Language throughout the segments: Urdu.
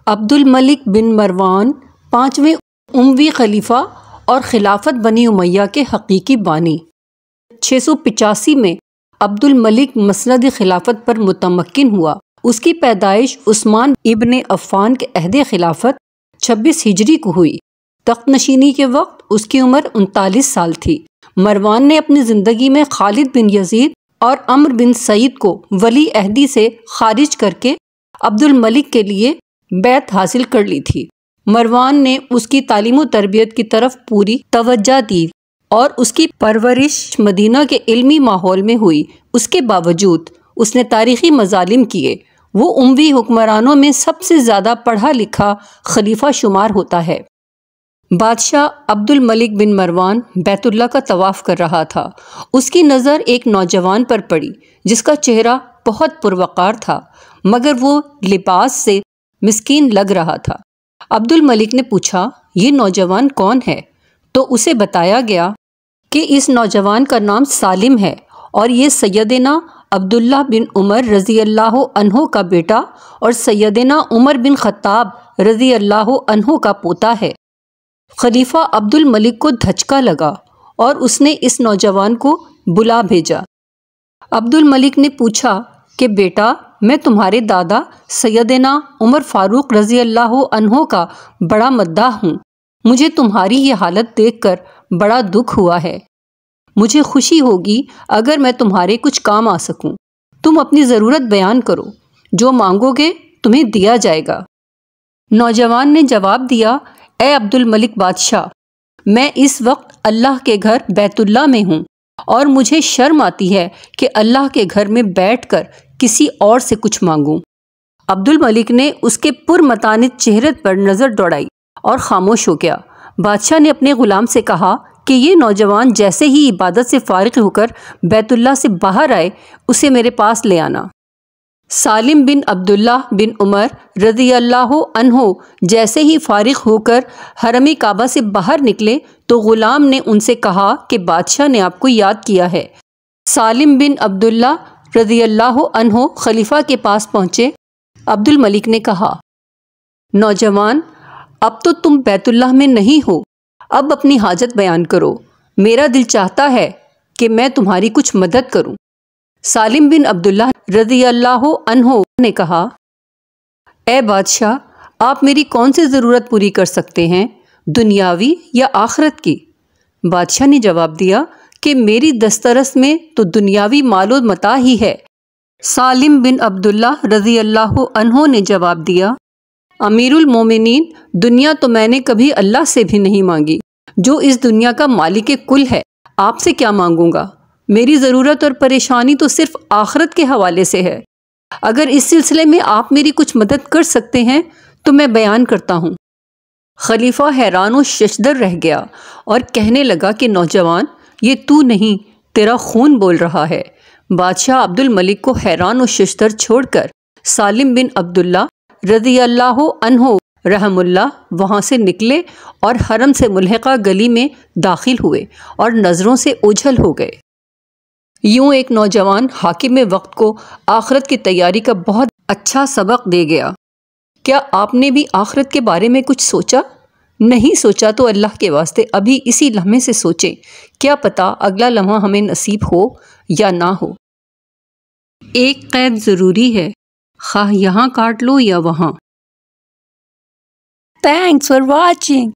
عبد الملک بن مروان پانچویں اموی خلیفہ اور خلافت بنی امیہ کے حقیقی بانی۔ 685 میں عبد الملک مسند خلافت پر متمکن ہوا۔ اس کی پیدائش عثمان ابن عفان کے عہد خلافت 26 ہجری کو ہوئی۔ تخت نشینی کے وقت اس کی عمر 39 سال تھی۔ مروان نے اپنی زندگی میں خالد بن یزید اور عمر بن سعید کو ولی عہدی سے خارج کر کے عبد الملک کے لیے بیعت حاصل کر لی تھی۔ مروان نے اس کی تعلیم و تربیت کی طرف پوری توجہ دی اور اس کی پرورش مدینہ کے علمی ماحول میں ہوئی۔ اس کے باوجود اس نے تاریخی مظالم کیے۔ وہ اموی حکمرانوں میں سب سے زیادہ پڑھا لکھا خلیفہ شمار ہوتا ہے۔ بادشاہ عبد الملک بن مروان بیت اللہ کا طواف کر رہا تھا۔ اس کی نظر ایک نوجوان پر پڑی جس کا چہرہ بہت پروقار تھا مگر وہ لباس سے مسکین لگ رہا تھا۔ عبد الملک نے پوچھا، یہ نوجوان کون ہے؟ تو اسے بتایا گیا کہ اس نوجوان کا نام سالم ہے اور یہ سیدنا عبداللہ بن عمر رضی اللہ عنہ کا بیٹا اور سیدنا عمر بن خطاب رضی اللہ عنہ کا پوتا ہے۔ خلیفہ عبد الملک کو دھچکا لگا اور اس نے اس نوجوان کو بلا بھیجا۔ عبد الملک نے پوچھا کہ بیٹا، میں تمہارے دادا سیدنا عمر فاروق رضی اللہ عنہ کا بڑا مداح ہوں۔ مجھے تمہاری یہ حالت دیکھ کر بڑا دکھ ہوا ہے۔ مجھے خوشی ہوگی اگر میں تمہارے کچھ کام آ سکوں۔ تم اپنی ضرورت بیان کرو، جو مانگو گے تمہیں دیا جائے گا۔ نوجوان نے جواب دیا، اے عبد الملک بادشاہ، میں اس وقت اللہ کے گھر بیت اللہ میں ہوں اور مجھے شرم آتی ہے کہ اللہ کے گھر میں بیٹھ کر کسی اور سے کچھ مانگوں۔ عبد الملک نے اس کے پرمتانت چہرے پر نظر دوڑائی اور خاموش ہو گیا۔ بادشاہ نے اپنے غلام سے کہا کہ یہ نوجوان جیسے ہی عبادت سے فارغ ہو کر بیت اللہ سے باہر آئے اسے میرے پاس لے آنا۔ سالم بن عبداللہ بن عمر رضی اللہ عنہ جیسے ہی فارغ ہو کر حرم کعبہ سے باہر نکلے تو غلام نے ان سے کہا کہ بادشاہ نے آپ کو یاد کیا ہے۔ سالم بن عبداللہ رضی اللہ عنہ خلیفہ کے پاس پہنچے۔ عبد الملک نے کہا، نوجوان، اب تو تم بیت اللہ میں نہیں ہو، اب اپنی حاجت بیان کرو۔ میرا دل چاہتا ہے کہ میں تمہاری کچھ مدد کروں۔ سالم بن عبداللہ رضی اللہ عنہ نے کہا، اے بادشاہ، آپ میری کون سی ضرورت پوری کر سکتے ہیں، دنیاوی یا آخرت کی؟ بادشاہ نے جواب دیا کہ میری دسترس میں تو دنیاوی مال و متاع ہی ہے۔ سالم بن عبداللہ رضی اللہ عنہ نے جواب دیا، امیر المومنین، دنیا تو میں نے کبھی اللہ سے بھی نہیں مانگی، جو اس دنیا کا مالک کل ہے۔ آپ سے کیا مانگوں گا؟ میری ضرورت اور پریشانی تو صرف آخرت کے حوالے سے ہے۔ اگر اس سلسلے میں آپ میری کچھ مدد کر سکتے ہیں تو میں بیان کرتا ہوں۔ خلیفہ حیران و ششدر رہ گیا اور کہنے لگا کہ نوجوان، یہ تو نہیں، تیرا خون بول رہا ہے۔ بادشاہ عبد الملک کو حیران و ششدر چھوڑ کر سالم بن عبداللہ رضی اللہ عنہ رحم اللہ وہاں سے نکلے اور حرم سے ملحقہ گلی میں داخل ہوئے اور نظروں سے اوجھل ہو گئے۔ یوں ایک نوجوان حاکم وقت کو آخرت کی تیاری کا بہت اچھا سبق دے گیا۔ کیا آپ نے بھی آخرت کے بارے میں کچھ سوچا؟ نہیں سوچا تو اللہ کے واسطے ابھی اسی لمحے سے سوچیں، کیا پتہ اگلا لمحہ ہمیں نصیب ہو یا نہ ہو۔ ایک قید ضروری ہے، خواہ یہاں کاٹ لو یا وہاں۔ Thanks for watching.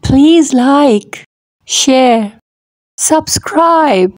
Please like, share, subscribe.